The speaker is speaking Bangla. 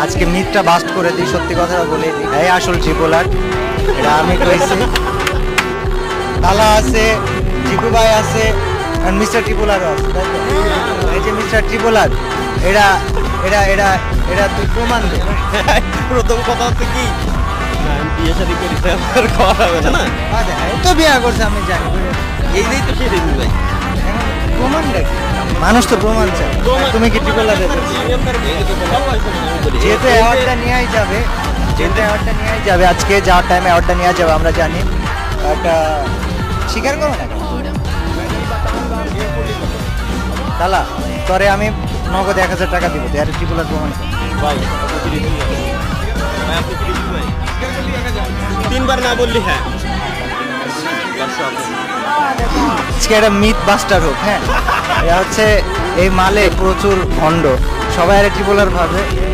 আজকে মিথটা বাস্ট করে দিই, সত্যি কথা বলে দিই, এই আসল ট্রিপলার, এটা আমি কইছি। তালা আছে, জিকু ভাই আছে, আর মিস্টার ট্রিপলারও আছে, তাই তো? এই যে মিস্টার ট্রিপলার, এটা এটা এটা এটা তুই প্রমাণ দে। প্রথম কথা হচ্ছে কি না, আমি বিয়ে শাদী করি আর করা হবে না। আচ্ছা, এই তো বিয়া করছে আমি জানি, এই নেই তো সেটাই ভাই। এখন প্রমাণ দেখ, মানুষ তো প্রমাণ চায়। তুমি কি ট্রিপলার দেবে? যেহেতু অ্যাওয়ার্ডটা নিয়েই যাবে, যেহেতু অ্যাওয়ার্ডটা নিয়েই যাবে, আজকে যাওয়ার টাইমে অ্যাওয়ার্ডটা নিয়ে যাবে, আমরা জানি। একটা স্বীকার করো না কেন? তালা, তরে আমি নগদ 1,000 টাকা দিব, তুই আর ট্রিপলার প্রমাণ কর। ভাই আপনি কি দিবেন? ভাই আপনি কি দিবেন ভাই? তিনবার না বললি হ্যাঁ। দর্শক আজকে একটা মিথ বাস্টার হোক, হ্যাঁ। এটা হচ্ছে এই মালে প্রচুর ভণ্ড, সবাই আর ট্রিপলার ভাবে।